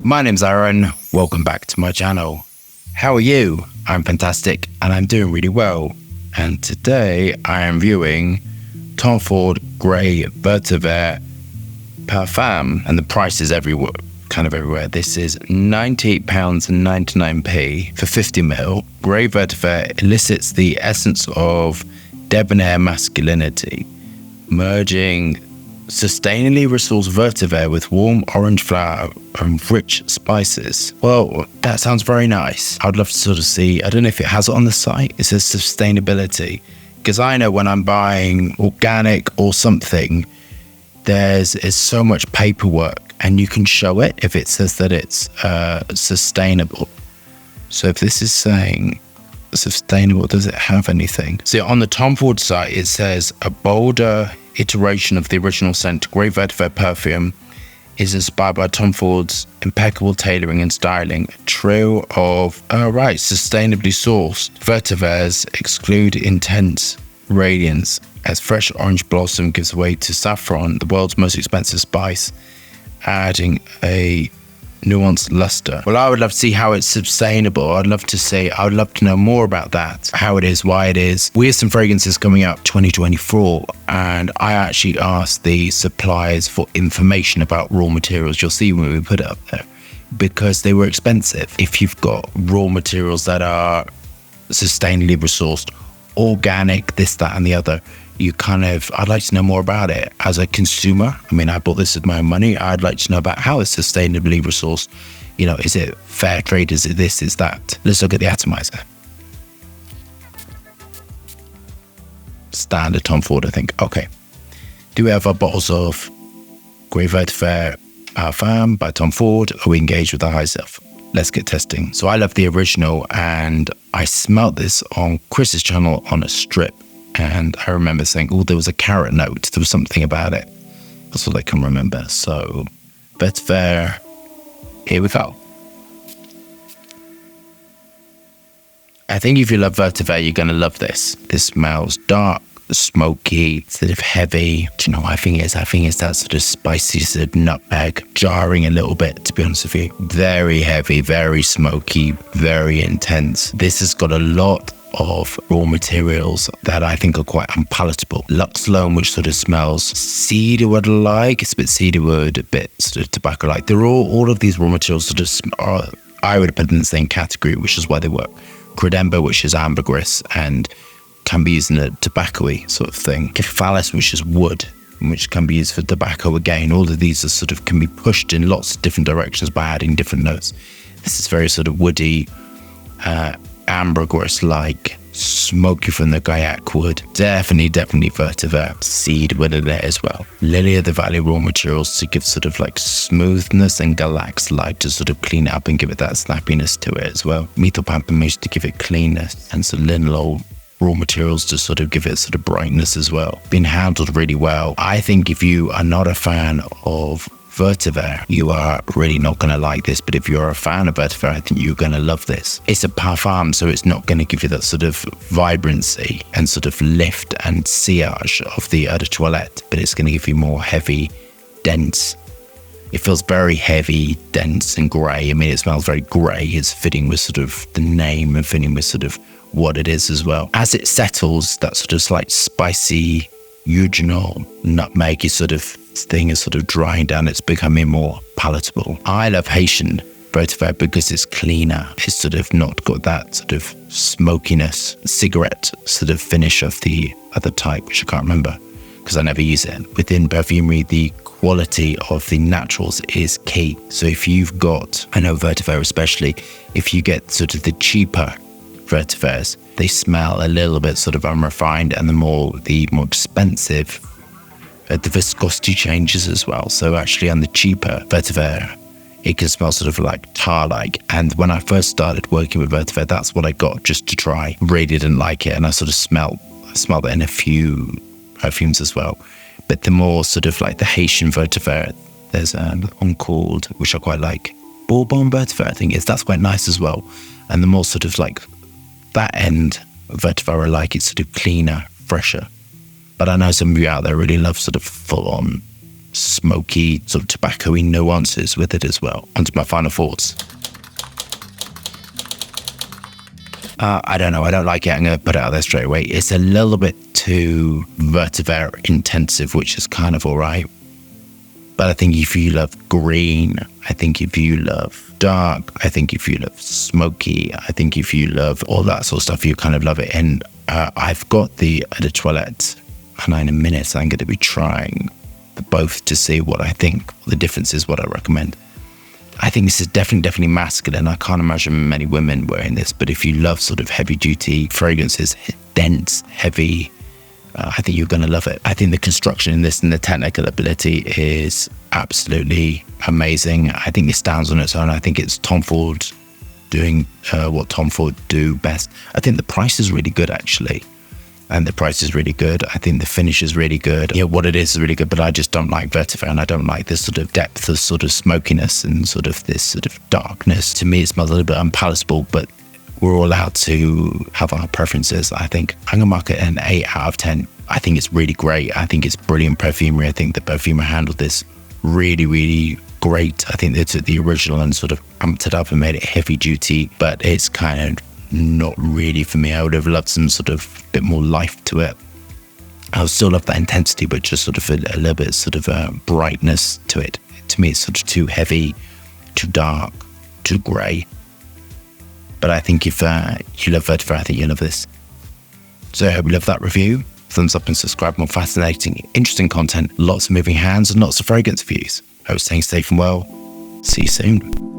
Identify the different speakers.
Speaker 1: My name's Aaron. Welcome back to my channel. How are you? I'm fantastic and I'm doing really well. And today I am viewing Tom Ford Grey Vetiver Parfum, and the price is everywhere, kind of everywhere. This is £98.99 for 50ml. Grey Vetiver elicits the essence of debonair masculinity, merging sustainably resourced vetiver with warm orange flower and rich spices. Well, that sounds very nice. I'd love to sort of see, I don't know if it has it on the site. It says sustainability. Because I know when I'm buying organic or something, there's so much paperwork and you can show it if it says that it's sustainable. So if this is saying sustainable, does it have anything? So on the Tom Ford site, it says a bolder iteration of the original scent. Grey Vetiver perfume is inspired by Tom Ford's impeccable tailoring and styling. A trio of sustainably sourced vetivers exclude intense radiance as fresh orange blossom gives way to saffron, the world's most expensive spice, adding a nuanced luster. Well, I would love to see how it's sustainable. I would love to know more about that, how it is, why it is. We have some fragrances coming out 2024, and I actually asked the suppliers for information about raw materials. You'll see when we put it up there, because they were expensive. If you've got raw materials that are sustainably resourced, organic, this, that, and the other, I'd like to know more about it as a consumer. I mean, I bought this with my own money. I'd like to know about how it's sustainably resourced. You know, is it fair trade? Is it this? Is that? Let's look at the atomizer. Standard Tom Ford, I think. Okay. Do we have our bottles of Grey Vetiver Parfum by Tom Ford? Are we engaged with the high self? Let's get testing. So I love the original, and I smelt this on Chris's channel on a strip. And I remember saying, oh, there was a carrot note. There was something about it. That's all I can remember. So, Vetiver, here we go. I think if you love Vetiver, you're going to love this. This smells dark, smoky, sort of heavy. Do you know what I think it is? I think it's that sort of spicy, sort of nutmeg, jarring a little bit, to be honest with you. Very heavy, very smoky, very intense. This has got a lot of raw materials that I think are quite unpalatable. Lux Loam, which sort of smells cedarwood-like. It's a bit cedarwood, a bit sort of tobacco-like. They're all of these raw materials sort of I would put them in the same category, which is why they work. Credemba, which is ambergris and can be used in a tobacco-y sort of thing. Cephalus, which is wood, which can be used for tobacco again. All of these are sort of can be pushed in lots of different directions by adding different notes. This is very sort of woody, ambergris-like, smoky from the Gaiac wood. Definitely vetiver. Cedarwood in there as well. Lily of the Valley raw materials to give sort of like smoothness, and Galax light to sort of clean it up and give it that snappiness to it as well. Methyl pamplemousse to give it cleanness, and some linalool raw materials to sort of give it sort of brightness as well. Been handled really well. I think if you are not a fan of Vetiver, you are really not going to like this, but if you're a fan of Vetiver, I think you're going to love this. It's a parfum, so it's not going to give you that sort of vibrancy and sort of lift and sillage of the eau de toilette, but it's going to give you more heavy, dense. It feels very heavy, dense, and grey. I mean, it smells very grey. It's fitting with sort of the name and fitting with sort of what it is as well. As it settles, that sort of slight spicy, eugenol, nutmeg sort of thing is sort of drying down. It's becoming more palatable. I love Haitian Vetiver because it's cleaner. It's sort of not got that sort of smokiness, cigarette sort of finish of the other type, which I can't remember because I never use it. Within perfumery, the quality of the naturals is key. So if you've got, I know Vetiver especially, if you get sort of the cheaper Vetivers, they smell a little bit sort of unrefined, and the more expensive, the viscosity changes as well. So actually on the cheaper Vetiver, it can smell sort of like tar-like. And when I first started working with Vetiver, that's what I got just to try. Really didn't like it, and I sort of smelled it in a few perfumes as well. But the more sort of like the Haitian Vetiver, there's one called, which I quite like, Bourbon Vetiver, I think that's quite nice as well. And the more sort of like that end Vetiver I like, it's sort of cleaner, fresher. But I know some of you out there really love sort of full-on smoky, sort of tobacco-y nuances with it as well. On to my final thoughts. I don't know. I don't like it. I'm going to put it out there straight away. It's a little bit too vetiver intensive, which is kind of all right. But I think if you love green, I think if you love dark, I think if you love smoky, I think if you love all that sort of stuff, you kind of love it. And I've got the Eau de Toilette, and in a minute I'm going to be trying both to see what I think the difference is, what I recommend. I think this is definitely masculine. I can't imagine many women wearing this, but if you love sort of heavy duty fragrances, dense, heavy, I think you're going to love it. I think the construction in this and the technical ability is absolutely amazing. I think it stands on its own. I think it's Tom Ford doing what Tom Ford do best. I think the price is really good, actually. And the price is really good. I think the finish is really good. Yeah, what it is really good, but I just don't like vetiver, and I don't like this sort of depth of sort of smokiness and sort of this sort of darkness. To me, it smells a little bit unpalatable, but we're all allowed to have our preferences. I think I'm going to mark it an 8 out of 10. I think it's really great. I think it's brilliant perfumery. I think the Perfumer handled this really great. I think they took the original and sort of amped it up and made it heavy duty, but it's kind of not really for me. I would have loved some sort of bit more life to it. I would still love that intensity, but just sort of a little bit sort of brightness to it. To me, it's sort of too heavy, too dark, too grey. But I think if you love vetiver, I think you love this. So I hope you love that review. Thumbs up and subscribe for more fascinating, interesting content, lots of moving hands and lots of fragrance reviews. I hope you're staying safe and well. See you soon.